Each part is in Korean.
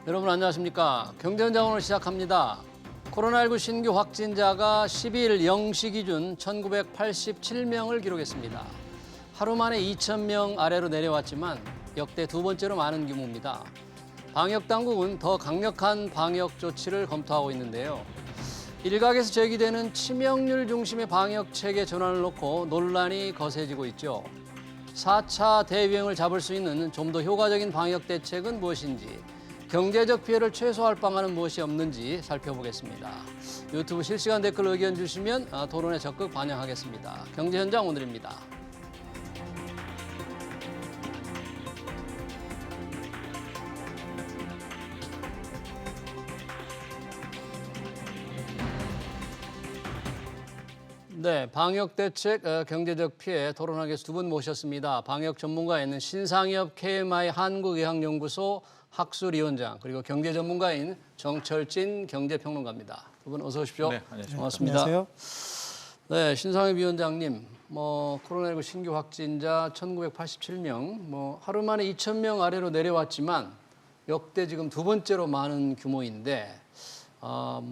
여러분 안녕하십니까? 경제현장 오늘 시작합니다. 코로나19 신규 확진자가 10일 0시 기준 1987명을 기록했습니다. 하루 만에 2,000명 아래로 내려왔지만 역대 두 번째로 많은 규모입니다. 방역당국은 더 강력한 방역 조치를 검토하고 있는데요. 일각에서 제기되는 치명률 중심의 방역체계 전환을 놓고 논란이 거세지고 있죠. 4차 대유행을 잡을 수 있는 좀 더 효과적인 방역 대책은 무엇인지, 경제적 피해를 최소화할 방안은 무엇이 없는지 살펴보겠습니다. 유튜브 실시간 댓글 의견 주시면 토론에 적극 반영하겠습니다. 경제현장 오늘입니다. 네, 방역 대책, 경제적 피해 토론하기 위해서 두 분 모셨습니다. 방역 전문가인 신상엽 KMI 한국의학연구소 학술위원장, 그리고 경제 전문가인 정철진 경제평론가입니다. 두 분 어서 오십시오. 네, 안녕하십니까. 반갑습니다. 안녕하세요. 네, 신상엽 위원장님, 코로나19 신규 확진자 1,987명, 하루 만에 2,000명 아래로 내려왔지만 역대 지금 두 번째로 많은 규모인데,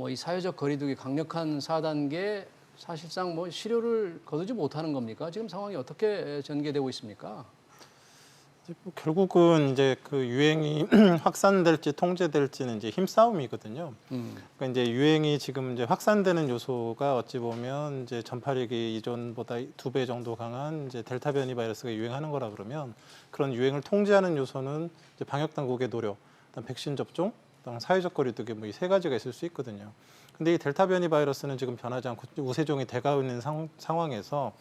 이 사회적 거리두기 강력한 4단계 사실상 실효를 거두지 못하는 겁니까? 지금 상황이 어떻게 전개되고 있습니까? 결국은 이제 그 유행이 확산될지 통제될지는 이제 힘싸움이거든요. 그러니까 이제 유행이 지금 이제 확산되는 요소가 어찌 보면 이제 전파력이 이전보다 2배 정도 강한 이제 델타 변이 바이러스가 유행하는 거라 그러면, 그런 유행을 통제하는 요소는 이제 방역 당국의 노력, 그다음 백신 접종, 그다음 사회적 거리두기 이 세 가지가 있을 수 있거든요. 근데 이 델타 변이 바이러스는 지금 변하지 않고 우세종이 돼가고 있는 상황에서,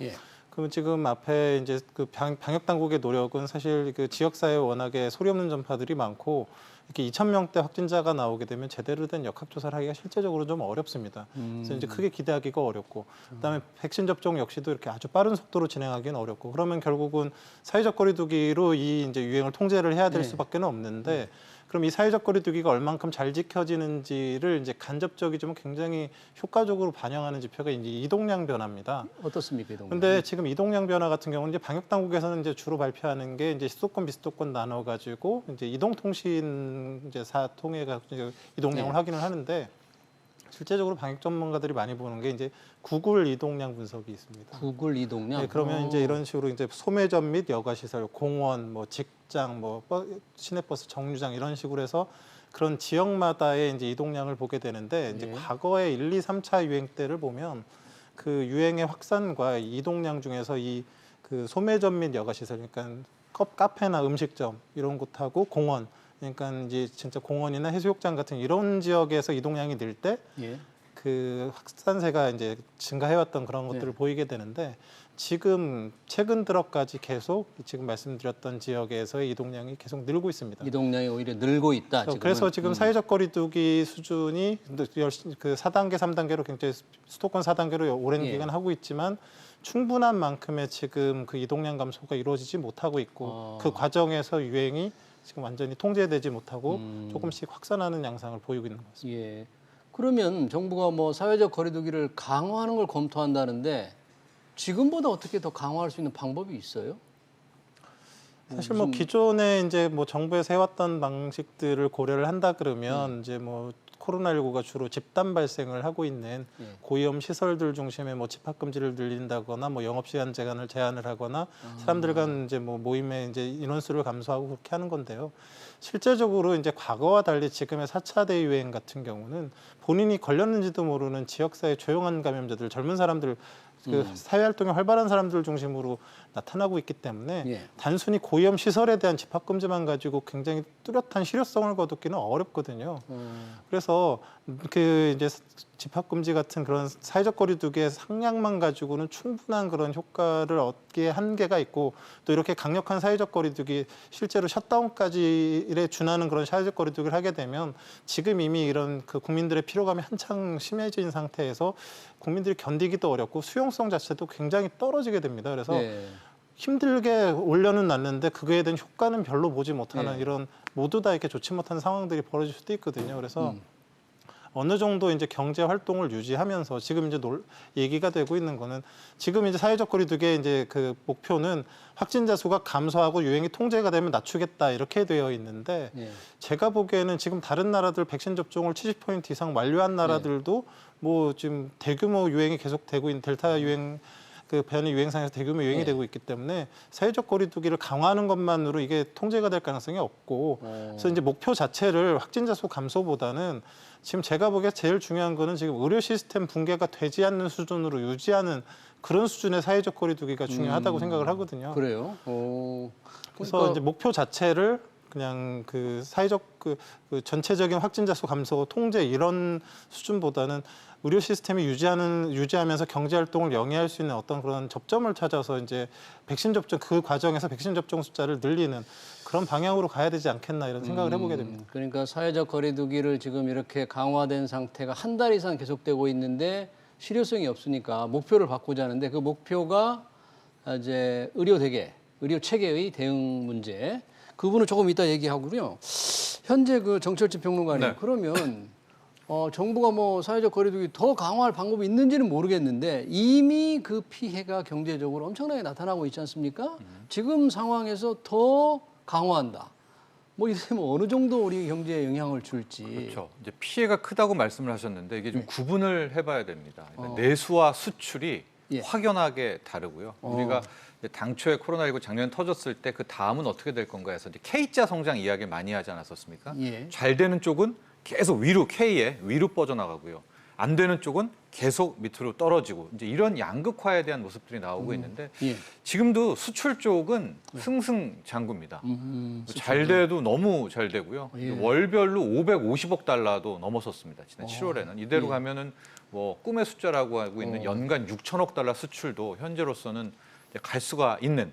그럼 지금 앞에 이제 그 방역 당국의 노력은 사실 그 지역사회에 워낙에 소리 없는 전파들이 많고, 이렇게 2,000명대 확진자가 나오게 되면 제대로 된 역학조사를 하기가 실제적으로 좀 어렵습니다. 그래서 이제 크게 기대하기가 어렵고, 그다음에 백신 접종 역시도 이렇게 아주 빠른 속도로 진행하기는 어렵고, 그러면 결국은 사회적 거리두기로 이 이제 유행을 통제를 해야 될 수밖에는 없는데, 그럼 이 사회적 거리두기가 얼만큼 잘 지켜지는지를 이제 간접적이지만 굉장히 효과적으로 반영하는 지표가 이제 이동량 변화입니다. 어떻습니까, 이동량? 근데 지금 이동량 변화 같은 경우는 이제 방역 당국에서는 이제 주로 발표하는 게 이제 수도권 비수도권 나눠 가지고 이제 이동통신 이제 통해 가지고 이동량을 확인을 하는데, 실제적으로 방역 전문가들이 많이 보는 게 이제 구글 이동량 분석이 있습니다. 구글 이동량. 네, 그러면 이제 이런 식으로 이제 소매점 및 여가시설, 공원, 직장, 시내버스 정류장 이런 식으로 해서 그런 지역마다의 이제 이동량을 보게 되는데, 이제 과거의 1, 2, 3차 유행 때를 보면 그 유행의 확산과 이동량 중에서 이 그 소매점 및 여가시설, 그러니까 카페나 음식점 이런 곳하고 공원, 그러니까 이제 진짜 공원이나 해수욕장 같은 이런 지역에서 이동량이 늘 때 그 확산세가 이제 증가해왔던 그런 것들을 보이게 되는데, 지금 최근 들어까지 계속 지금 말씀드렸던 지역에서의 이동량이 계속 늘고 있습니다. 이동량이 오히려 늘고 있다. 그래서 지금 사회적 거리두기 수준이 그 4단계, 3단계로 굉장히 수도권 4단계로 오랜 기간 하고 있지만, 충분한 만큼의 지금 그 이동량 감소가 이루어지지 못하고 있고, 그 과정에서 유행이 지금 완전히 통제되지 못하고 조금씩 확산하는 양상을 보이고 있는 것 같습니다. 그러면 정부가 사회적 거리두기를 강화하는 걸 검토한다는데, 지금보다 어떻게 더 강화할 수 있는 방법이 있어요? 사실 기존에 이제 정부에서 해왔던 방식들을 고려를 한다 그러면 이제 코로나19가 주로 집단 발생을 하고 있는 고위험 시설들 중심에 집합 금지를 늘린다거나 영업 시간 제한을 제한을 하거나 사람들 간 이제 모임의 이제 인원수를 감소하고 그렇게 하는 건데요. 실제적으로 이제 과거와 달리 지금의 4차 대유행 같은 경우는 본인이 걸렸는지도 모르는 지역사회 조용한 감염자들, 젊은 사람들, 그 사회활동이 활발한 사람들 중심으로 나타나고 있기 때문에 단순히 고위험 시설에 대한 집합금지만 가지고 굉장히 뚜렷한 실효성을 거두기는 어렵거든요. 그래서 그 이제 집합금지 같은 그런 사회적 거리두기의 상량만 가지고는 충분한 그런 효과를 얻기에 한계가 있고, 또 이렇게 강력한 사회적 거리두기, 실제로 셧다운까지에 준하는 그런 사회적 거리두기를 하게 되면 지금 이미 이런 그 국민들의 피로감이 한창 심해진 상태에서 국민들이 견디기도 어렵고 수용성 자체도 굉장히 떨어지게 됩니다. 그래서 힘들게 올려는 놨는데 그거에 대한 효과는 별로 보지 못하는 이런 모두 다 이렇게 좋지 못한 상황들이 벌어질 수도 있거든요. 그래서 어느 정도 이제 경제 활동을 유지하면서 지금 이제 얘기가 되고 있는 거는 지금 이제 사회적 거리두기의 이제 그 목표는 확진자 수가 감소하고 유행이 통제가 되면 낮추겠다 이렇게 되어 있는데 예. 제가 보기에는 지금 다른 나라들 백신 접종을 70% 이상 완료한 나라들도 뭐 지금 대규모 유행이 계속되고 있는 델타 유행 그 변이 유행상에서 대규모 유행이 예. 되고 있기 때문에 사회적 거리두기를 강화하는 것만으로 이게 통제가 될 가능성이 없고 그래서 이제 목표 자체를 확진자 수 감소보다는 지금 제가 보기에 제일 중요한 거는 지금 의료 시스템 붕괴가 되지 않는 수준으로 유지하는 그런 수준의 사회적 거리두기가 중요하다고 생각을 하거든요. 그래요? 그래서 이제 목표 자체를 그냥 그 사회적 그 전체적인 확진자 수 감소 통제 이런 수준보다는 의료 시스템이 유지하면서 경제 활동을 영위할 수 있는 어떤 그런 접점을 찾아서 이제 백신 접종 그 과정에서 백신 접종 숫자를 늘리는 그런 방향으로 가야 되지 않겠나 이런 생각을 해보게 됩니다. 그러니까 사회적 거리두기를 지금 이렇게 강화된 상태가 한 달 이상 계속되고 있는데 실효성이 없으니까 목표를 바꾸자는데 그 목표가 이제 의료 체계의 대응 문제. 그 부분은 조금 이따 얘기하고요. 현재 그 정철진 평론가님 네. 그러면 정부가 뭐 사회적 거리두기 더 강화할 방법이 있는지는 모르겠는데 이미 그 피해가 경제적으로 엄청나게 나타나고 있지 않습니까? 지금 상황에서 더 강화한다. 뭐 이러면 어느 정도 우리 경제에 영향을 줄지. 그렇죠. 이제 피해가 크다고 말씀을 하셨는데 이게 좀 네. 구분을 해봐야 됩니다. 그러니까 내수와 수출이 예. 확연하게 다르고요. 우리가 이제 당초에 코로나19 작년 터졌을 때 그 다음은 어떻게 될 건가 해서 이제 K자 성장 이야기 많이 하지 않았었습니까? 예. 잘 되는 쪽은 계속 K에 위로 뻗어나가고요. 안 되는 쪽은 계속 밑으로 떨어지고 이제 이런 양극화에 대한 모습들이 나오고 있는데 예. 지금도 수출 쪽은 승승장구입니다. 잘 돼도 너무 잘 되고요. 예. 월별로 550억 달러도 넘어섰습니다. 지난 7월에는 이대로 예. 가면은 뭐 꿈의 숫자라고 하고 있는 연간 6천억 달러 수출도 현재로서는 이제 갈 수가 있는.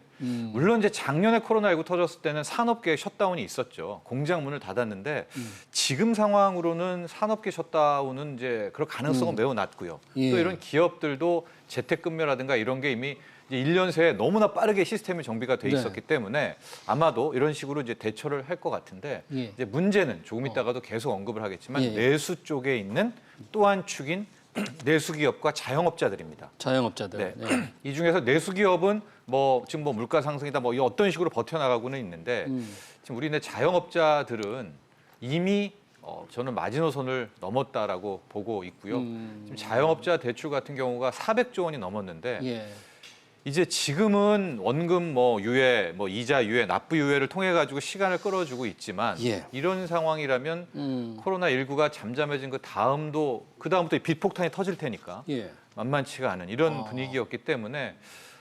물론 이제 작년에 코로나19 터졌을 때는 산업계 셧다운이 있었죠. 공장 문을 닫았는데 지금 상황으로는 산업계 셧다운은 이제 그럴 가능성은 매우 낮고요. 예. 또 이런 기업들도 재택근무라든가 이런 게 이미 이제 1년 새에 너무나 빠르게 시스템이 정비가 돼 네. 있었기 때문에 아마도 이런 식으로 이제 대처를 할 것 같은데 예. 이제 문제는 조금 있다가도 계속 언급을 하겠지만 예. 내수 쪽에 있는 또 한 축인 내수 기업과 자영업자들입니다. 자영업자들. 네. 네. 이 중에서 내수 기업은 뭐 지금 뭐 물가 상승이다 뭐 어떤 식으로 버텨나가고는 있는데 지금 우리네 자영업자들은 이미 저는 마지노선을 넘었다라고 보고 있고요. 지금 자영업자 대출 같은 경우가 400조 원이 넘었는데 예. 이제 지금은 원금 뭐 유예, 뭐 이자 유예, 납부 유예를 통해 가지고 시간을 끌어주고 있지만 예. 이런 상황이라면 코로나 19가 잠잠해진 그 다음부터 빚폭탄이 터질 테니까 예. 만만치가 않은 이런 분위기였기 때문에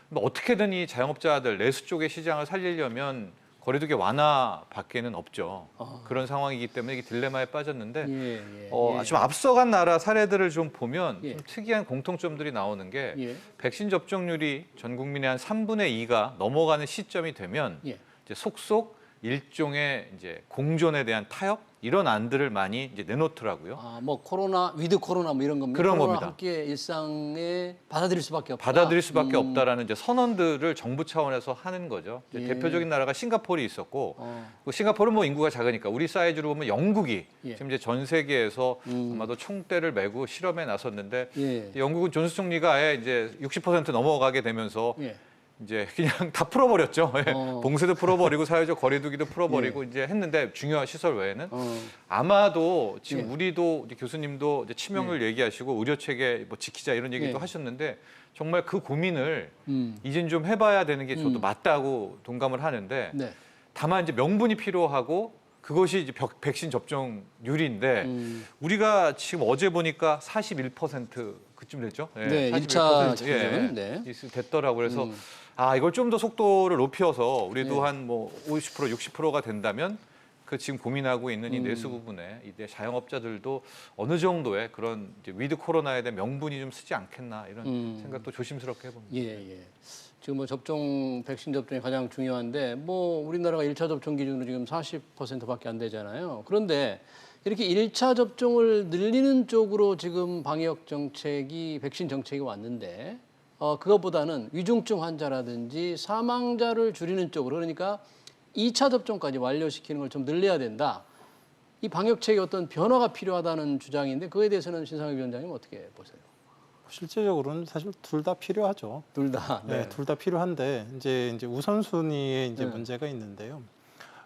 뭐 어떻게든 이 자영업자들 내수 쪽의 시장을 살리려면 거리두기 완화밖에는 없죠. 그런 상황이기 때문에 이게 딜레마에 빠졌는데 예. 예. 좀 앞서간 나라 사례들을 좀 보면 예. 좀 특이한 공통점들이 나오는 게 예. 백신 접종률이 전 국민의 한 3분의 2가 넘어가는 시점이 되면 예. 이제 속속 일종의 이제 공존에 대한 타협 이런 안들을 많이 이제 내놓더라고요. 뭐 위드 코로나 뭐 이런 겁니다. 그런 코로나 겁니다. 함께 일상에 받아들일 수밖에 없다. 받아들일 수밖에 없다라는 이제 선언들을 정부 차원에서 하는 거죠. 이제 예. 대표적인 나라가 싱가포르이 있었고, 그 싱가포르는 뭐 인구가 작으니까 우리 사이즈로 보면 영국이 예. 지금 이제 전 세계에서 아마도 총대를 메고 실험에 나섰는데 예. 영국은 존스 총리가 아예 이제 60% 넘어가게 되면서 예. 이제 그냥 다 풀어버렸죠. 예. 봉쇄도 풀어버리고 사회적 거리두기도 풀어버리고 예. 이제 했는데 중요한 시설 외에는 어. 아마도 지금 예. 우리도 이제 교수님도 이제 치명률 얘기하시고 의료 체계 뭐 지키자 이런 얘기도 예. 하셨는데 정말 그 고민을 음. 이젠 좀 해봐야 되는 게 저도 맞다고 동감을 하는데 네. 다만 이제 명분이 필요하고 그것이 이제 백신 접종률인데 우리가 지금 어제 보니까 41% 그쯤 됐죠? 네, 41% 1차 기준. 네. 됐더라고요. 그래서 이걸 좀 더 속도를 높여서 우리도 네. 한 뭐 50%, 60%가 된다면 그 지금 고민하고 있는 이 내수 부분에 이제 자영업자들도 어느 정도의 그런 이제 위드 코로나에 대한 명분이 좀 쓰지 않겠나 이런 생각도 조심스럽게 해봅니다. 예. 지금 뭐 백신 접종이 가장 중요한데 뭐 우리나라가 1차 접종 기준으로 지금 40%밖에 안 되잖아요. 그런데 이렇게 1차 접종을 늘리는 쪽으로 지금 방역 정책이 백신 정책이 왔는데 그것보다는 위중증 환자라든지 사망자를 줄이는 쪽으로 그러니까 2차 접종까지 완료시키는 걸 좀 늘려야 된다. 이 방역책에 어떤 변화가 필요하다는 주장인데 그거에 대해서는 신상혁 위원장님 어떻게 보세요? 실제적으로는 사실 둘 다 필요하죠. 둘 다. 네, 둘 다 필요한데 이제 우선순위에 이제 네. 문제가 있는데요.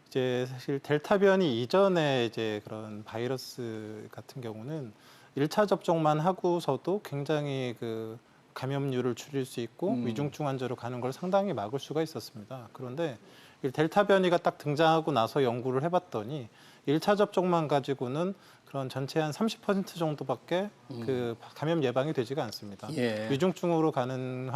이제 사실 델타 변이 이전에 이제 그런 바이러스 같은 경우는 1차 접종만 하고서도 굉장히 그 감염률을 줄일 수 있고 위중증 환자로 가는 걸 상당히 막을 수가 있었습니다. 그런데 이 델타 변이가 딱 등장하고 나서 연구를 해봤더니 1차 접종만 가지고는 그런 전체 한 30% 정도밖에 그 감염 예방이 되지가 않습니다. 예. 위중증으로 가는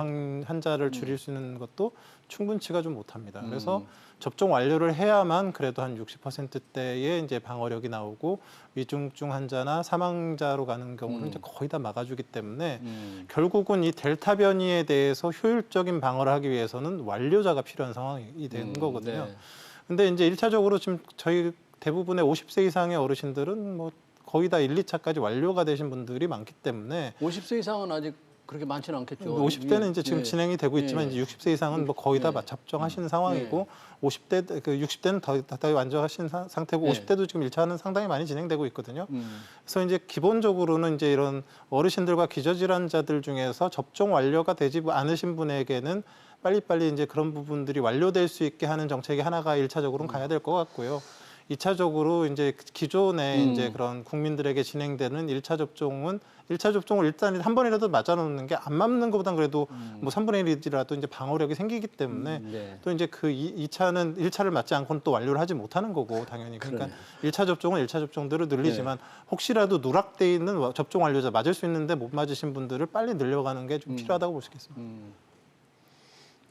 환자를 줄일 수 있는 것도 충분치가 좀 못합니다. 그래서 접종 완료를 해야만 그래도 한 60%대의 이제 방어력이 나오고 위중증 환자나 사망자로 가는 경우는 이제 거의 다 막아주기 때문에 결국은 이 델타 변이에 대해서 효율적인 방어를 하기 위해서는 완료자가 필요한 상황이 되는 거거든요. 네. 근데 이제 1차적으로 지금 저희 대부분의 50세 이상의 어르신들은 뭐 거의 다 1, 2차까지 완료가 되신 분들이 많기 때문에 50세 이상은 아직 그렇게 많지는 않겠죠. 50대는 이제 지금 예. 진행이 되고 있지만 예. 이제 60세 이상은 뭐 거의 다 예. 접종하시는 상황이고 50대 그 60대는 더 완료하신 상태고 예. 50대도 지금 1차는 상당히 많이 진행되고 있거든요. 그래서 이제 기본적으로는 이제 이런 어르신들과 기저질환자들 중에서 접종 완료가 되지 않으신 분에게는 빨리빨리 이제 그런 부분들이 완료될 수 있게 하는 정책이 하나가 1차적으로는 가야 될 것 같고요. 2차적으로 이제 기존에 이제 그런 국민들에게 진행되는 1차 접종은 1차 접종을 일단 한 번이라도 맞아놓는 게 안 맞는 것보단 그래도 뭐 3분의 1이라도 이제 방어력이 생기기 때문에 네. 또 이제 그 2차는 1차를 맞지 않고는 또 완료를 하지 못하는 거고 당연히 그러니까 그러네요. 1차 접종은 1차 접종대로 늘리지만 혹시라도 누락돼 있는 접종 완료자 맞을 수 있는데 못 맞으신 분들을 빨리 늘려가는 게 좀 필요하다고 볼 수 있겠습니다.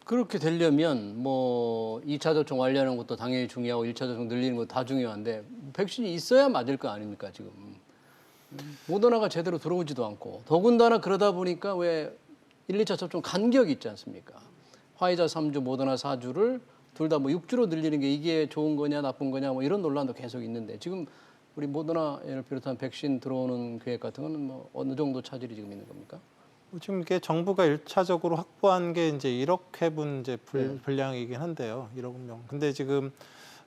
그렇게 되려면 뭐 2차 접종 완료하는 것도 당연히 중요하고 1차 접종 늘리는 것도 다 중요한데 백신이 있어야 맞을 거 아닙니까 지금. 모더나가 제대로 들어오지도 않고 더군다나 그러다 보니까 왜 1, 2차 접종 간격이 있지 않습니까? 화이자 3주, 모더나 4주를 둘 다 뭐 6주로 늘리는 게 이게 좋은 거냐 나쁜 거냐 뭐 이런 논란도 계속 있는데 지금 우리 모더나를 비롯한 백신 들어오는 계획 같은 거는 뭐 어느 정도 차질이 지금 있는 겁니까? 지금 이게 정부가 1차적으로 확보한 게 이제 1억 회분 이제 분량이긴 한데요. 1억 명. 근데 지금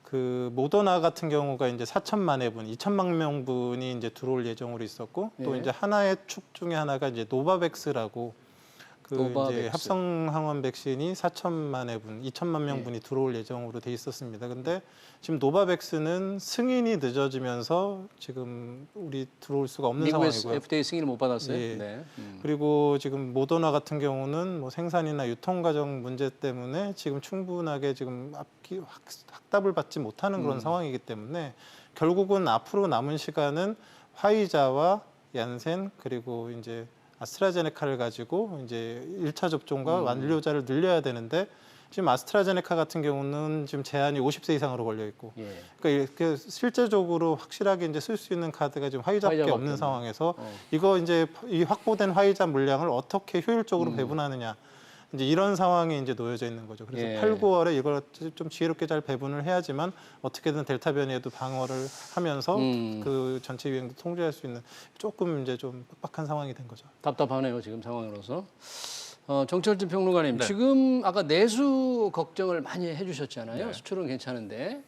그 모더나 같은 경우가 이제 4천만 회분, 2천만 명분이 이제 들어올 예정으로 있었고 또 예. 이제 하나의 축 중에 하나가 이제 노바백스라고 그 노바백스. 이제 합성 항원 백신이 4천만 회분, 2천만 명분이 들어올 예정으로 돼 있었습니다. 근데 지금 노바백스는 승인이 늦어지면서 지금 우리 들어올 수가 없는 미국에서 상황이고요. FDA 승인을 못 받았어요. 예. 네. 그리고 지금 모더나 같은 경우는 뭐 생산이나 유통 과정 문제 때문에 지금 충분하게 지금 확답을 받지 못하는 그런 상황이기 때문에 결국은 앞으로 남은 시간은 화이자와 얀센 그리고 이제 아스트라제네카를 가지고 이제 1차 접종과 완료자를 늘려야 되는데 지금 아스트라제네카 같은 경우는 지금 제한이 50세 이상으로 걸려 있고 예. 그러니까 이렇게 실제적으로 확실하게 이제 쓸 수 있는 카드가 지금 화이자밖에 화이자밖에 없는 없네. 상황에서 이거 이제 이 확보된 화이자 물량을 어떻게 효율적으로 배분하느냐 이제 이런 상황이 이제 놓여져 있는 거죠. 그래서 예. 8, 9월에 이걸 좀 지혜롭게 잘 배분을 해야지만 어떻게든 델타 변이에도 방어를 하면서 그 전체 유행도 통제할 수 있는 조금 이제 좀 빡빡한 상황이 된 거죠. 답답하네요 지금 상황으로서. 정철진 평론가님 네. 지금 아까 내수 걱정을 많이 해주셨잖아요. 네. 수출은 괜찮은데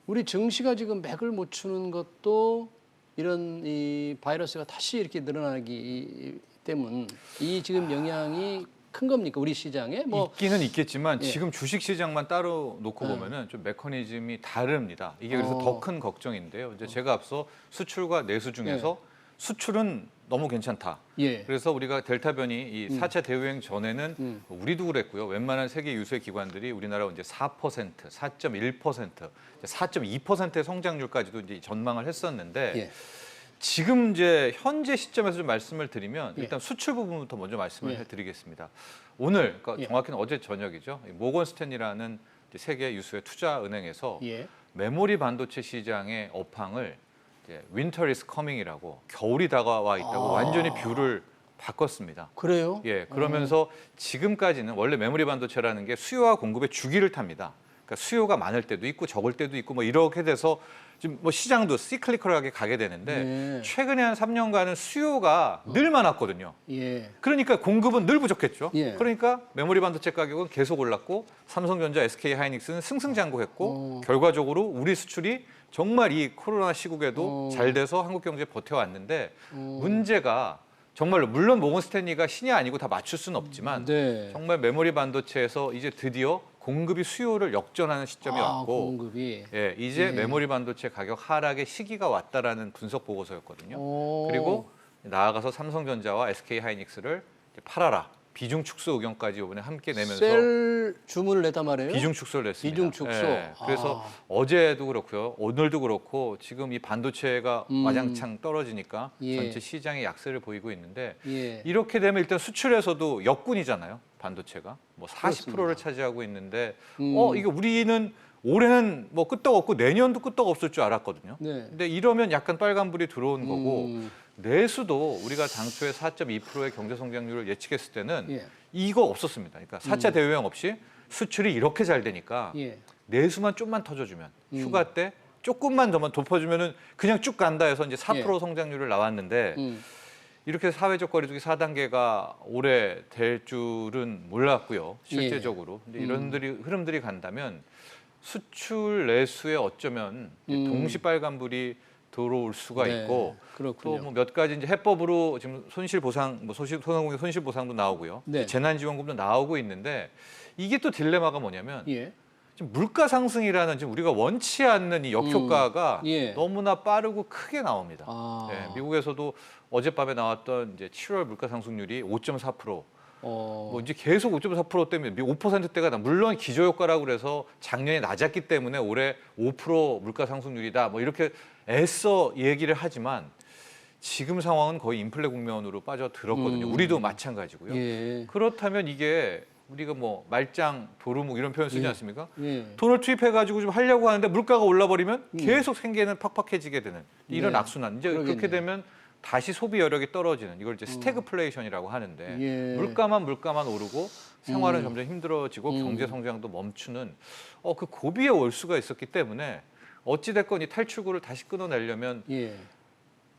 우리 증시가 지금 맥을 못 추는 것도 이런 이 바이러스가 다시 이렇게 늘어나기 때문 이 지금 영향이 큰 겁니까 우리 시장에? 뭐 있기는 있겠지만 예. 지금 주식 시장만 따로 놓고 보면은 좀 메커니즘이 다릅니다. 이게 그래서 더 큰 걱정인데요. 이제 제가 앞서 수출과 내수 중에서 수출은 너무 괜찮다. 예. 그래서 우리가 델타 변이 이 4차 대유행 전에는 우리도 그랬고요. 웬만한 세계 유수의 기관들이 우리나라 이제 4%, 4.1%, 4.2%의 성장률까지도 이제 전망을 했었는데 예. 지금 이제 현재 시점에서 좀 말씀을 드리면 예. 일단 수출 부분부터 먼저 말씀을 예. 해드리겠습니다. 오늘 그러니까 예. 정확히는 어제 저녁이죠. 모건 스탠리라는 이제 세계 유수의 투자은행에서 예. 메모리 반도체 시장의 업황을 이제 Winter is coming이라고 겨울이 다가와 있다고 완전히 뷰를 바꿨습니다. 그래요? 예, 그러면서 지금까지는 원래 메모리 반도체라는 게 수요와 공급의 주기를 탑니다. 그러니까 그러니까 수요가 많을 때도 있고 적을 때도 있고 뭐 이렇게 돼서 지금 뭐 시장도 시클리컬하게 가게 되는데 네. 최근에 한 3년간은 수요가 늘 많았거든요. 예. 그러니까 공급은 늘 부족했죠. 예. 그러니까 메모리 반도체 가격은 계속 올랐고 삼성전자, SK 하이닉스는 승승장구했고 결과적으로 우리 수출이 정말 이 코로나 시국에도 잘 돼서 한국 경제에 버텨왔는데 문제가 정말로 물론 모건 스탠리가 신이 아니고 다 맞출 수는 없지만 네. 정말 메모리 반도체에서 이제 드디어 공급이 수요를 역전하는 시점이 왔고 공급이. 예, 이제 예. 메모리 반도체 가격 하락의 시기가 왔다라는 분석 보고서였거든요. 오. 그리고 나아가서 삼성전자와 SK 하이닉스를 팔아라. 비중 축소 의견까지 이번에 함께 내면서 셀 주문을 냈단 말이에요. 비중 축소를 냈습니다. 비중 축소. 그래서 아. 어제도 그렇고요. 오늘도 그렇고 지금 이 반도체가 와장창 떨어지니까 예. 전체 시장에 약세를 보이고 있는데 예. 이렇게 되면 일단 수출에서도 역군이잖아요. 반도체가 뭐 40%를 그렇습니다. 차지하고 있는데 음. 이게 우리는 올해는 뭐 끄떡 없고 내년도 끄떡 없을 줄 알았거든요. 네. 근데 이러면 약간 빨간불이 들어온 거고 음. 내수도 우리가 당초에 4.2%의 경제 성장률을 예측했을 때는 예. 이거 없었습니다. 그러니까 4차 대유행 없이 수출이 이렇게 잘 되니까 예. 내수만 좀만 터져주면 휴가 때 조금만 더만 덮어주면은 그냥 쭉 간다 해서 이제 4% 예. 성장률을 나왔는데 음. 이렇게 사회적 거리두기 4단계가 올해 될 줄은 몰랐고요. 실제적으로. 근데 이런 흐름들이 간다면 수출 내수에 어쩌면 이제 동시 빨간불이 들어올 수가 네, 있고 그렇군요. 또 뭐 몇 가지 이제 해법으로 지금 손실보상, 뭐 소상공인 손실보상도 나오고요. 네. 재난지원금도 나오고 있는데 이게 또 딜레마가 뭐냐면 예. 지금 물가 상승이라는 지금 우리가 원치 않는 이 역효과가 예. 너무나 빠르고 크게 나옵니다. 아. 예, 미국에서도 어젯밤에 나왔던 이제 7월 물가 상승률이 5.4%. 뭐 이제 계속 5.4% 때문에 5%대가 물론 기저효과라고 그래서 작년에 낮았기 때문에 올해 5% 물가 상승률이다. 뭐 이렇게 애써 얘기를 하지만 지금 상황은 거의 인플레 국면으로 빠져들었거든요. 우리도 마찬가지고요. 예. 그렇다면 이게 우리가 뭐 말짱 도루묵 이런 표현 쓰지 예. 않습니까? 예. 돈을 투입해가지고 좀 하려고 하는데 물가가 올라버리면 계속 생계는 팍팍해지게 되는 이런 네. 악순환. 이제 그러겠네요. 그렇게 되면 다시 소비 여력이 떨어지는 이걸 이제 스태그플레이션이라고 하는데 예. 물가만 오르고 생활은 점점 힘들어지고 경제 성장도 멈추는 그 고비에 올 수가 있었기 때문에 어찌 됐건 이 탈출구를 다시 끊어내려면 예.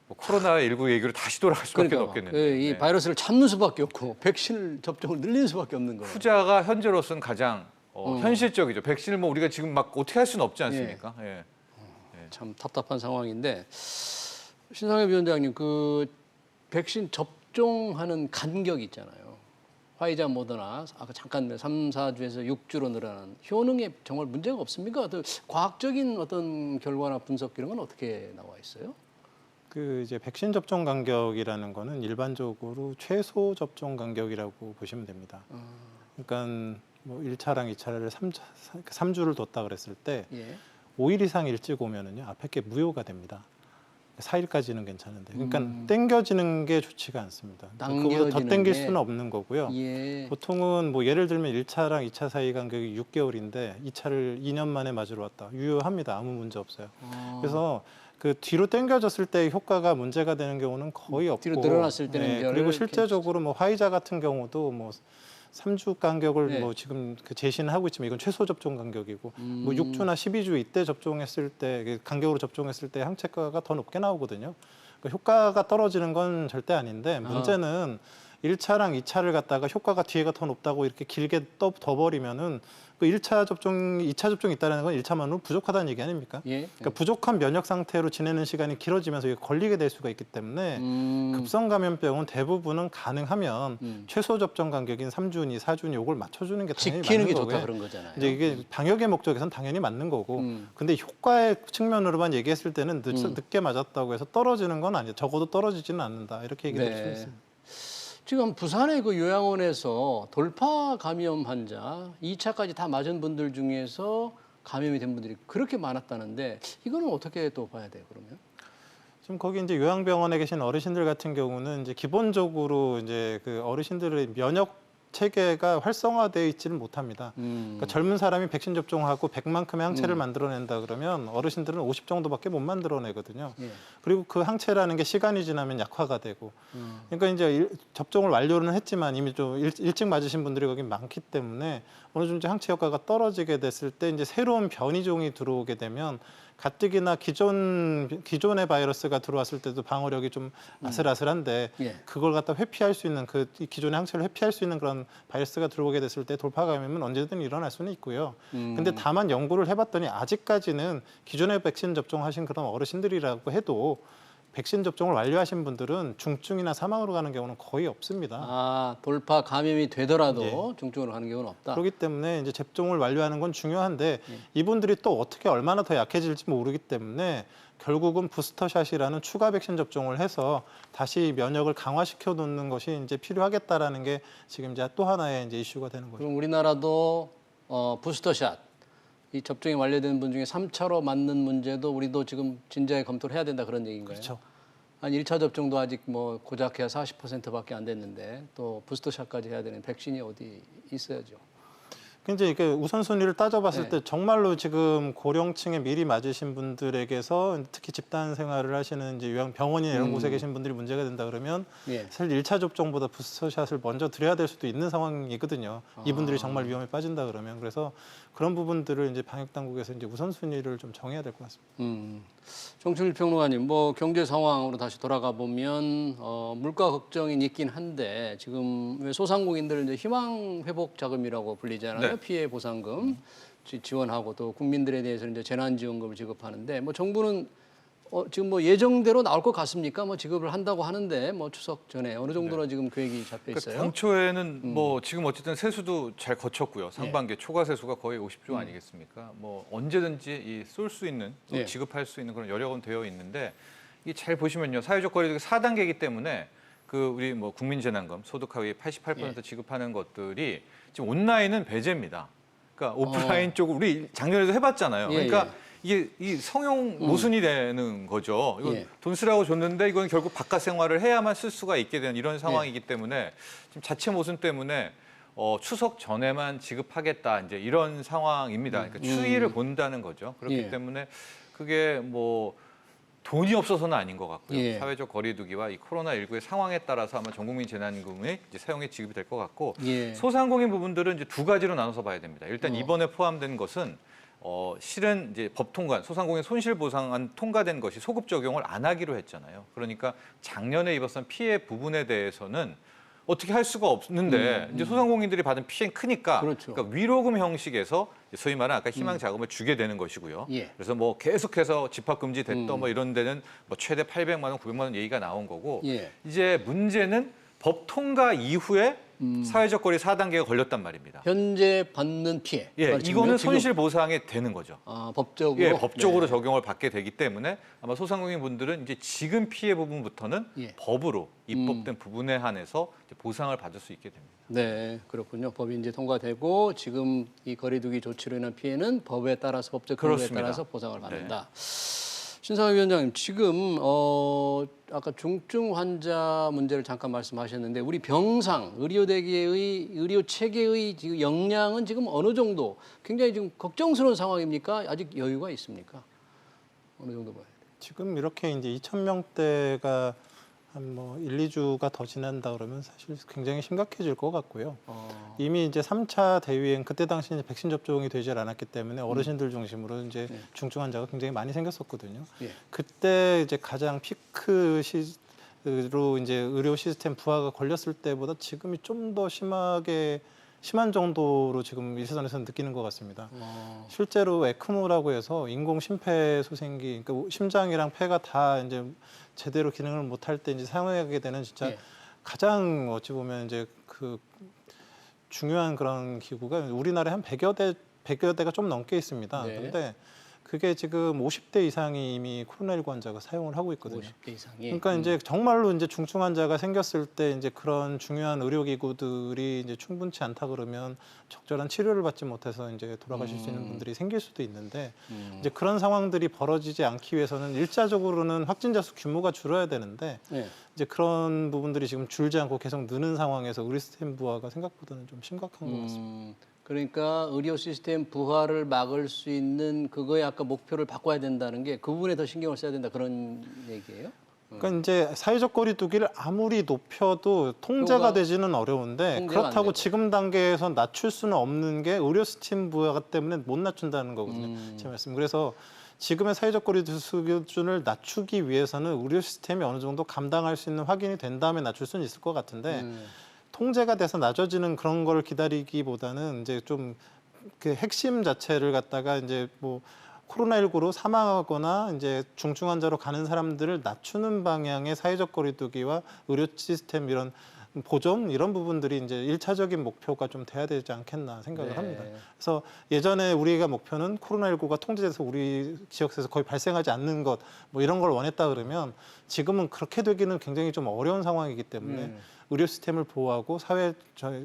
뭐 코로나19 얘기로 다시 돌아갈 수밖에 그러니까 없겠는데 그 이 네. 바이러스를 참는 수밖에 없고 백신 접종을 늘리는 수밖에 없는 거예요. 후자가 현재로서는 가장 현실적이죠. 백신을 뭐 우리가 지금 막 어떻게 할 수는 없지 않습니까? 예. 참 답답한 상황인데 신상엽 위원장님 그 백신 접종하는 간격 있잖아요. 화이자 모더나 아까 잠깐 3, 4주에서 6주로 늘어나는 효능에 정말 문제가 없습니까? 또 과학적인 어떤 결과나 분석 이런 건 어떻게 나와 있어요? 그 이제 백신 접종 간격이라는 거는 일반적으로 최소 접종 간격이라고 보시면 됩니다. 그러니까 뭐 1차랑 2차를 3주를 뒀다 그랬을 때 예. 5일 이상 일찍 오면은요 앞에 게 무효가 됩니다. 4일까지는 괜찮은데, 그러니까 땡겨지는 게 좋지가 않습니다. 그보다 더 당겨지는 땡길 게. 수는 없는 거고요. 예. 보통은 뭐 예를 들면 1차랑 2차 사이 간격이 6개월인데 2차를 2년 만에 맞으러 왔다. 유효합니다. 아무 문제 없어요. 그래서 그 뒤로 당겨졌을 때 효과가 문제가 되는 경우는 거의 없고, 뒤로 늘어났을 때는 별 그리고 실제적으로 뭐 화이자 같은 경우도 뭐 3주 간격을 네. 뭐 지금 그 제시는 하고 있지만 이건 최소 접종 간격이고 뭐 6주나 12주 이때 접종했을 때 간격으로 접종했을 때 항체가가 더 높게 나오거든요. 그러니까 효과가 떨어지는 건 절대 아닌데 문제는 1차랑 2차를 갖다가 효과가 뒤에가 더 높다고 이렇게 길게 더 버리면은 그 1차 접종, 2차 접종이 있다는 건 1차만으로 부족하다는 얘기 아닙니까? 예. 그러니까 부족한 면역 상태로 지내는 시간이 길어지면서 이게 걸리게 될 수가 있기 때문에 급성 감염병은 대부분은 가능하면 최소 접종 간격인 3주니 4주니 이걸 맞춰주는 게 당연히 지키는 맞는 게 거고요. 좋다 그런 거잖아요. 이제 이게 방역의 목적에선 당연히 맞는 거고, 근데 효과의 측면으로만 얘기했을 때는 늦게 맞았다고 해서 떨어지는 건 아니에요. 적어도 떨어지지는 않는다 이렇게 얘기할 수 있습니다. 지금 부산의 그 요양원에서 돌파 감염 환자 2차까지 다 맞은 분들 중에서 감염이 된 분들이 그렇게 많았다는데 이거는 어떻게 또 봐야 돼요, 그러면? 지금 거기 이제 요양병원에 계신 어르신들 같은 경우는 이제 기본적으로 이제 그 어르신들의 면역 체계가 활성화되어 있지는 못합니다. 그러니까 젊은 사람이 백신 접종하고 100만큼의 항체를 만들어낸다 그러면 어르신들은 50 정도밖에 못 만들어내거든요. 예. 그리고 그 항체라는 게 시간이 지나면 약화가 되고, 그러니까 이제 접종을 완료는 했지만 이미 좀 일찍 맞으신 분들이 거기 많기 때문에 어느 정도 항체 효과가 떨어지게 됐을 때 이제 새로운 변이종이 들어오게 되면 가뜩이나 기존의 바이러스가 들어왔을 때도 방어력이 좀 아슬아슬한데 예. 그걸 갖다 회피할 수 있는 그 기존의 항체를 회피할 수 있는 그런 바이러스가 들어오게 됐을 때 돌파 감염은 언제든 일어날 수는 있고요. 근데 다만 연구를 해봤더니 아직까지는 기존에 백신 접종하신 그런 어르신들이라고 해도 백신 접종을 완료하신 분들은 중증이나 사망으로 가는 경우는 거의 없습니다. 아, 돌파 감염이 되더라도 예. 중증으로 가는 경우는 없다. 그렇기 때문에 이제 접종을 완료하는 건 중요한데 이분들이 또 어떻게 얼마나 더 약해질지 모르기 때문에 결국은 부스터샷이라는 추가 백신 접종을 해서 다시 면역을 강화시켜 놓는 것이 이제 필요하겠다라는 게 지금 이제 또 하나의 이제 이슈가 되는 거죠. 그럼 우리나라도 부스터샷 이 접종이 완료된 분 중에 3차로 맞는 문제도 우리도 지금 진지하게 검토를 해야 된다 그런 얘기인가요? 그렇죠. 아니 1차 접종도 아직 뭐 고작해야 40%밖에 안 됐는데 또 부스터샷까지 해야 되는 백신이 어디 있어야죠. 이제 이게 우선순위를 따져봤을 네. 때 정말로 지금 고령층에 미리 맞으신 분들에게서 특히 집단 생활을 하시는 이제 병원이나 이런 곳에 계신 분들이 문제가 된다 그러면 예. 사실 1차 접종보다 부스터샷을 먼저 드려야 될 수도 있는 상황이거든요. 이분들이 정말 위험에 빠진다 그러면 그래서 그런 부분들을 이제 방역 당국에서 이제 우선순위를 좀 정해야 될 것 같습니다. 정춘일 평론가님, 뭐 경제 상황으로 다시 돌아가 보면 물가 걱정이 있긴 한데 지금 왜 소상공인들 이제 희망 회복 자금이라고 불리잖아요. 네. 피해 보상금 지원하고 또 국민들에 대해서 이제 재난지원금을 지급하는데 뭐 정부는 지금 뭐 예정대로 나올 것 같습니까? 뭐 지급을 한다고 하는데 뭐 추석 전에 어느 정도로 지금 계획이 잡혀 있어요? 그러니까 당초에는 뭐 지금 어쨌든 세수도 잘 거쳤고요. 상반기 초과 세수가 거의 50조 아니겠습니까? 뭐 언제든지 쏠 수 있는 또 예. 지급할 수 있는 그런 여력은 되어 있는데 이게 잘 보시면요. 사회적 거리두기 4단계이기 때문에 그 우리 뭐 국민재난금 소득 하위 88% 지급하는 것들이 지금 온라인은 배제입니다. 그러니까 오프라인 쪽으로 우리 작년에도 해봤잖아요. 예, 그러니까 예. 이게 이 성형 모순이 되는 거죠. 이거 예. 돈 쓰라고 줬는데 이건 결국 바깥 생활을 해야만 쓸 수가 있게 되는 이런 상황이기 때문에 지금 자체 모순 때문에 추석 전에만 지급하겠다 이제 이런 상황입니다. 그러니까 추이를 본다는 거죠. 그렇기 예. 때문에 그게 뭐 돈이 없어서는 아닌 것 같고요. 예. 사회적 거리두기와 이 코로나19의 상황에 따라서 아마 전국민 재난금의 이제 사용에 지급이 될 것 같고 예. 소상공인 부분들은 이제 두 가지로 나눠서 봐야 됩니다. 일단 이번에 포함된 것은 실은 이제 법 통과, 소상공인 손실 보상안 통과된 것이 소급 적용을 안 하기로 했잖아요. 그러니까 작년에 입었던 피해 부분에 대해서는 어떻게 할 수가 없는데 이제 소상공인들이 받은 피해는 크니까 그렇죠. 그러니까 위로금 형식에서 소위 말하는 아까 희망 자금을 주게 되는 것이고요. 예. 그래서 뭐 계속해서 집합 금지 됐던 뭐 이런 데는 뭐 최대 800만 원, 900만 원 얘기가 나온 거고 예. 이제 문제는 법 통과 이후에 사회적 거리 4단계가 걸렸단 말입니다. 현재 받는 피해. 예, 그러니까 이거는 지금 손실 보상이 되는 거죠. 법적으로. 예, 법적으로 네. 적용을 받게 되기 때문에 아마 소상공인 분들은 이제 지금 피해 부분부터는 예. 법으로 입법된 부분에 한해서 이제 보상을 받을 수 있게 됩니다. 네, 그렇군요. 법이 이제 통과되고 지금 이 거리두기 조치로 인한 피해는 법에 따라서 법적 근거에 그렇습니다. 따라서 보상을 받는다. 신상희 위원장님, 지금 아까 중증 환자 문제를 잠깐 말씀하셨는데 우리 병상, 의료 대기의 의료 체계의 지금 역량은 지금 어느 정도 굉장히 지금 걱정스러운 상황입니까? 아직 여유가 있습니까? 어느 정도 봐야 돼요? 지금 이렇게 이제 2,000명대가 한 뭐 1, 2주가 더 지난다 그러면 사실 굉장히 심각해질 것 같고요. 이미 이제 3차 대유행 그때 당시 이제 백신 접종이 되질 않았기 때문에 어르신들 중심으로 이제 중증 환자가 굉장히 많이 생겼었거든요. 예. 그때 이제 가장 피크 시로 이제 의료 시스템 부하가 걸렸을 때보다 지금이 좀 더 심한 정도로 지금 일선에서는 느끼는 것 같습니다. 실제로 에크모라고 해서 인공 심폐소생기, 그러니까 심장이랑 폐가 다 이제 제대로 기능을 못할 때 이제 사용하게 되는 진짜 예. 가장 어찌 보면 이제 그 중요한 그런 기구가 우리나라에 한 100여 대가 좀 넘게 있습니다. 네. 그런데 그게 지금 50대 이상이 이미 코로나19 환자가 사용을 하고 있거든요. 50대 이상이. 그러니까 이제 정말로 이제 중증 환자가 생겼을 때 이제 그런 중요한 의료기구들이 이제 충분치 않다 그러면 적절한 치료를 받지 못해서 이제 돌아가실 수 있는 분들이 생길 수도 있는데 이제 그런 상황들이 벌어지지 않기 위해서는 일차적으로는 확진자 수 규모가 줄어야 되는데 네. 이제 그런 부분들이 지금 줄지 않고 계속 느는 상황에서 의료 시스템 부하가 생각보다는 좀 심각한 것 같습니다. 그러니까 의료 시스템 부하를 막을 수 있는 그거에 아까 목표를 바꿔야 된다는 게 그 부분에 더 신경을 써야 된다 그런 얘기예요? 그러니까 이제 사회적 거리두기를 아무리 높여도 통제가 효과가- 되지는 어려운데 통제가 안 그렇다고 되고. 지금 단계에서 낮출 수는 없는 게 의료 시스템 부하 때문에 못 낮춘다는 거거든요. 제 말씀. 그래서 지금의 사회적 거리두기 수준을 낮추기 위해서는 의료 시스템이 어느 정도 감당할 수 있는 확인이 된 다음에 낮출 수는 있을 것 같은데 통제가 돼서 낮아지는 그런 걸 기다리기보다는 이제 좀 그 핵심 자체를 갖다가 이제 뭐 코로나19로 사망하거나 이제 중증 환자로 가는 사람들을 낮추는 방향의 사회적 거리두기와 의료 시스템 이런 보존 이런 부분들이 이제 일차적인 목표가 좀 돼야 되지 않겠나 생각을 네. 합니다. 그래서 예전에 우리가 목표는 코로나19가 통제돼서 우리 지역에서 거의 발생하지 않는 것 뭐 이런 걸 원했다 그러면 지금은 그렇게 되기는 굉장히 좀 어려운 상황이기 때문에 의료 시스템을 보호하고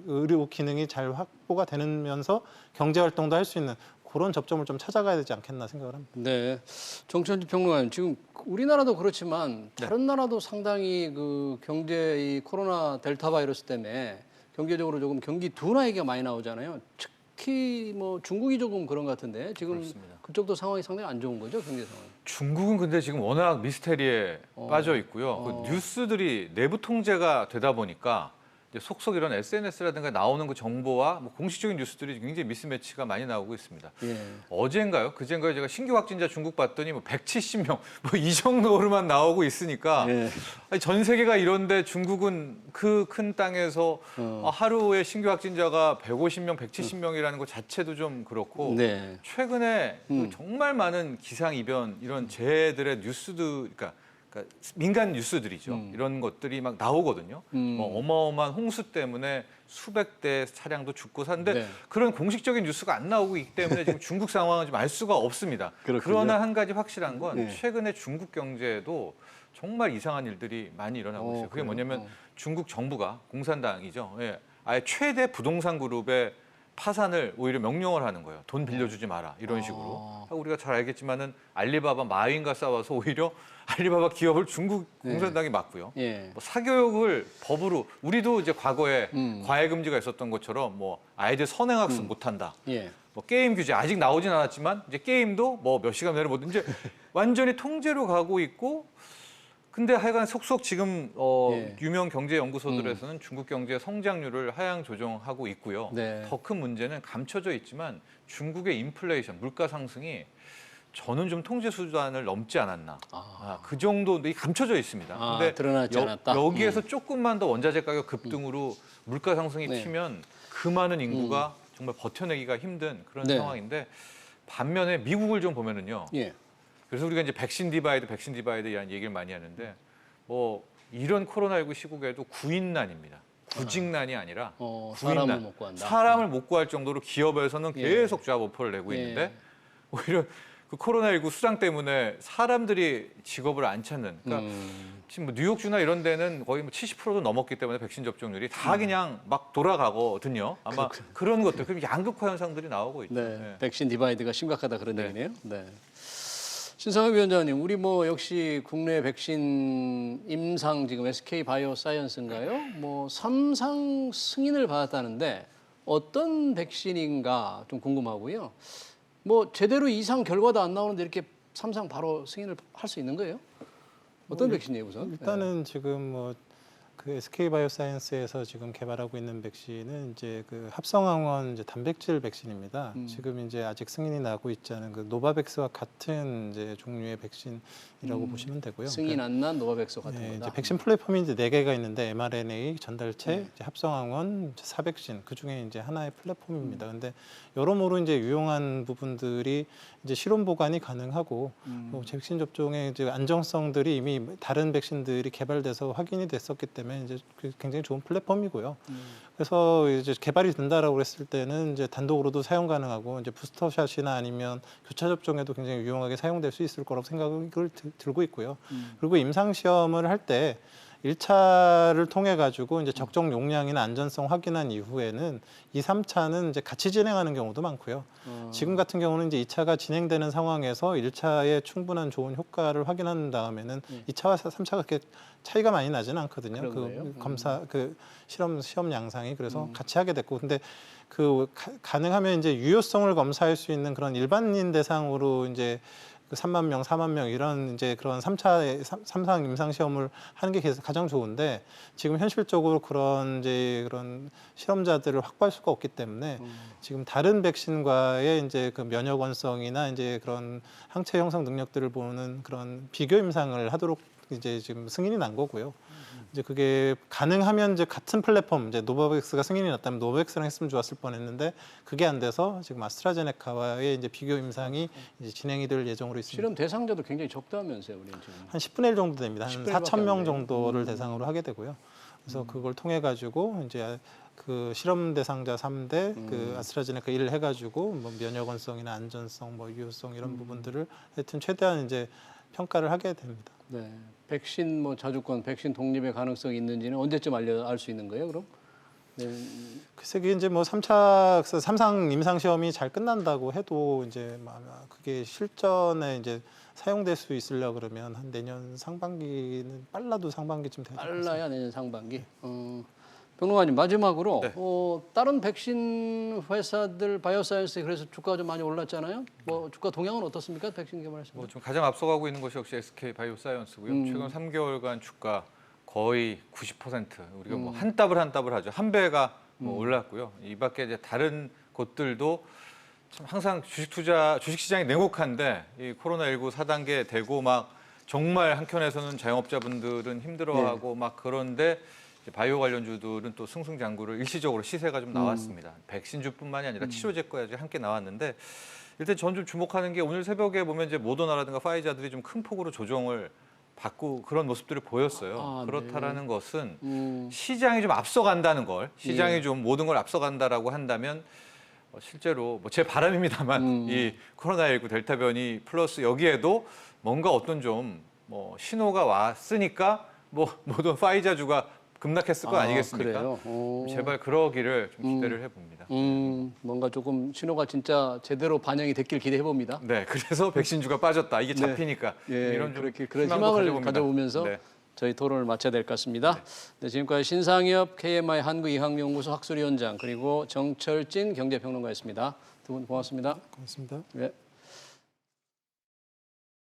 의료 기능이 잘 확보가 되면서 경제 활동도 할 수 있는 그런 접점을 좀 찾아가야 되지 않겠나 생각을 합니다. 네, 정천지 평론가님 지금 우리나라도 그렇지만 다른 나라도 상당히 그 경제 이 코로나 델타 바이러스 때문에 경제적으로 조금 경기 둔화 얘기가 많이 나오잖아요. 특히 뭐 중국이 조금 그런 것 같은데 지금 그렇습니다. 그쪽도 상황이 상당히 안 좋은 거죠, 경제 상황. 중국은 근데 지금 워낙 미스테리에 빠져 있고요. 그 뉴스들이 내부 통제가 되다 보니까 이제 속속 이런 SNS라든가 나오는 그 정보와 뭐 공식적인 뉴스들이 굉장히 미스매치가 많이 나오고 있습니다. 예. 어젠가요? 그젠가요? 제가 신규 확진자 중국 봤더니 뭐 170명 뭐 이 정도로만 나오고 있으니까 예. 아니, 전 세계가 이런데 중국은 그 큰 땅에서 하루에 신규 확진자가 150명, 170명이라는 것 자체도 좀 그렇고 네. 최근에 그 정말 많은 기상이변 이런 재해들의 뉴스도 그러니까 민간 뉴스들이죠. 이런 것들이 막 나오거든요. 뭐 어마어마한 홍수 때문에 수백 대 차량도 죽고 사는데 네. 그런 공식적인 뉴스가 안 나오고 있기 때문에 지금 중국 상황을 좀 알 수가 없습니다. 그렇군요. 그러나 한 가지 확실한 건 네. 최근에 중국 경제에도 정말 이상한 일들이 많이 일어나고 있어요. 그게 그래요? 뭐냐면 중국 정부가 공산당이죠. 예, 아예 최대 부동산 그룹의 파산을 오히려 명령을 하는 거예요. 돈 빌려주지 마라 이런 식으로. 하고 우리가 잘 알겠지만은 알리바바 마윈과 싸워서 오히려 알리바바 기업을 중국 공산당이 막고요. 예. 뭐 사교육을 법으로 우리도 이제 과거에 과외 금지가 있었던 것처럼 뭐 아이들 선행학습 못한다. 예. 뭐 게임 규제 아직 나오진 않았지만 이제 게임도 뭐 몇 시간 내로 못 이제 완전히 통제로 가고 있고. 근데 하여간 속속 지금 예. 유명 경제 연구소들에서는 중국 경제 성장률을 하향 조정하고 있고요. 네. 더 큰 문제는 감춰져 있지만 중국의 인플레이션, 물가 상승이 저는 좀 통제 수단을 넘지 않았나. 그 정도 감춰져 있습니다. 근데 드러나지 않았다. 여기에서 조금만 더 원자재 가격 급등으로 물가 상승이 네. 튀면 그 많은 인구가 정말 버텨내기가 힘든 그런 네. 상황인데 반면에 미국을 좀 보면은요. 예. 그래서 우리가 이제 백신 디바이드라는 얘기를 많이 하는데 뭐 이런 코로나19 시국에도 구인난입니다. 구직난이 아니라 사람을 구인난. 못 구한다. 사람을 못 구할 정도로 기업에서는 예. 계속 잡 오퍼를 내고 예. 있는데 오히려 그 코로나19 수장 때문에 사람들이 직업을 안 찾는. 그러니까 지금 뭐 뉴욕주나 이런 데는 거의 뭐 70%도 넘었기 때문에 백신 접종률이 다 그냥 막 돌아가거든요. 아마 그런 것들, 그럼 양극화 현상들이 나오고 있죠. 네, 네. 백신 디바이드가 심각하다 그런 네. 얘기네요. 네. 신성엽 위원장님, 우리 뭐 역시 국내 백신 임상 지금 SK 바이오사이언스인가요? 뭐 3상 승인을 받았다는데 어떤 백신인가 좀 궁금하고요. 뭐 제대로 이상 결과도 안 나오는데 이렇게 3상 바로 승인을 할 수 있는 거예요? 어떤 백신이에요, 우선? 일단은 지금 뭐 그 SK 바이오사이언스에서 지금 개발하고 있는 백신은 이제 그 합성항원 이제 단백질 백신입니다. 지금 이제 아직 승인이 나고 있지 않은 그 노바백스와 같은 이제 종류의 백신이라고 보시면 되고요. 승인 안 난 노바백스 같은 네, 거다. 이제 백신 플랫폼이 이제 4개가 있는데 mRNA, 전달체, 이제 합성항원, 이제 사백신 그 중에 이제 하나의 플랫폼입니다. 근데 여러모로 이제 유용한 부분들이 이제 실온 보관이 가능하고 백신 접종의 이제 안정성들이 이미 다른 백신들이 개발돼서 확인이 됐었기 때문에 때문에 이제 굉장히 좋은 플랫폼이고요. 그래서 이제 개발이 된다라고 했을 때는 이제 단독으로도 사용 가능하고 이제 부스터샷이나 아니면 교차 접종에도 굉장히 유용하게 사용될 수 있을 거라고 생각을 들고 있고요. 그리고 임상 시험을 할 때 1차를 통해 가지고 이제 적정 용량이나 안전성 확인한 이후에는 2, 3차는 이제 같이 진행하는 경우도 많고요. 지금 같은 경우는 이제 2차가 진행되는 상황에서 1차에 충분한 좋은 효과를 확인한 다음에는 2차와 3차가 그렇게 차이가 많이 나지는 않거든요. 그런 거예요? 그 검사 그 시험 양상이 그래서 같이 하게 됐고 근데 그 가능하면 이제 유효성을 검사할 수 있는 그런 일반인 대상으로 이제 그 3만 명, 4만 명 이런 이제 그런 3차 삼상 임상 시험을 하는 게 가장 좋은데 지금 현실적으로 그런 이제 그런 실험자들을 확보할 수가 없기 때문에 지금 다른 백신과의 이제 그 면역원성이나 이제 그런 항체 형성 능력들을 보는 그런 비교 임상을 하도록 이제 지금 승인이 난 거고요. 이제 그게 가능하면 이제 같은 플랫폼 이제 노바백스가 승인이 났다면 노바백스랑 했으면 좋았을 뻔했는데 그게 안 돼서 지금 아스트라제네카와의 이제 비교 임상이 이제 진행이 될 예정으로 있습니다. 실험 대상자도 굉장히 적다면서요, 우리는 지금. 한 10분의 1 정도 됩니다. 한 10분의 1 밖에 4천 명 안 돼요. 정도를 대상으로 하게 되고요. 그래서 그걸 통해 가지고 이제 그 실험 대상자 3대 그 아스트라제네카 1을 해가지고 뭐 면역원성이나 안전성, 뭐 유효성 이런 부분들을 하여튼 최대한 이제 평가를 하게 됩니다. 네. 백신 뭐 자주권, 백신 독립의 가능성이 있는지는 언제쯤 알 수 있는 거예요, 그럼? 네. 글쎄 이게 이제 뭐 3차 삼상 임상 시험이 잘 끝난다고 해도 이제 아마 그게 실전에 이제 사용될 수 있으려 그러면 한 내년 상반기는 빨라도 상반기쯤 될 것 같습니다. 빨라야 내년 상반기. 평론가님 마지막으로 네. 다른 백신 회사들 바이오사이언스 그래서 주가가 좀 많이 올랐잖아요. 뭐 주가 동향은 어떻습니까? 백신 개발하시는 뭐 좀 가장 앞서가고 있는 것이 역시 SK 바이오사이언스고요. 최근 3개월간 주가 거의 90% 우리가 뭐 한 더블 하죠. 한 배가 뭐 올랐고요. 이 밖에 이제 다른 곳들도 참 항상 주식 시장이 냉혹한데 이 코로나19 4단계 되고 막 정말 한켠에서는 자영업자분들은 힘들어하고 막 그런데 이제 바이오 관련주들은 또 승승장구를 일시적으로 시세가 좀 나왔습니다. 백신주뿐만이 아니라 치료제까지 함께 나왔는데 일단 전 좀 주목하는 게 오늘 새벽에 보면 이제 모더나라든가 파이자들이 좀 큰 폭으로 조정을 받고 그런 모습들을 보였어요. 아, 그렇다라는 것은 시장이 좀 앞서간다는 걸, 시장이 예. 좀 모든 걸 앞서간다라고 한다면 실제로 뭐 제 바람입니다만 이 코로나19 델타 변이 플러스 여기에도 뭔가 어떤 좀 뭐 신호가 왔으니까 뭐 모든 파이자주가 급락했을 거 아니겠습니까? 그래요? 제발 그러기를 좀 기대를 해봅니다. 뭔가 조금 신호가 진짜 제대로 반영이 됐길 기대해 봅니다. 네, 그래서 백신주가 빠졌다. 이게 잡히니까 예, 이런 좀 그렇게 그런 희망도 희망을 가져봅니다. 가져보면서 네. 저희 토론을 마쳐야 될 것 같습니다. 네, 지금까지 신상엽 KMI 한국의학연구소 학술위원장 그리고 정철진 경제평론가였습니다. 두 분 고맙습니다. 고맙습니다. 네.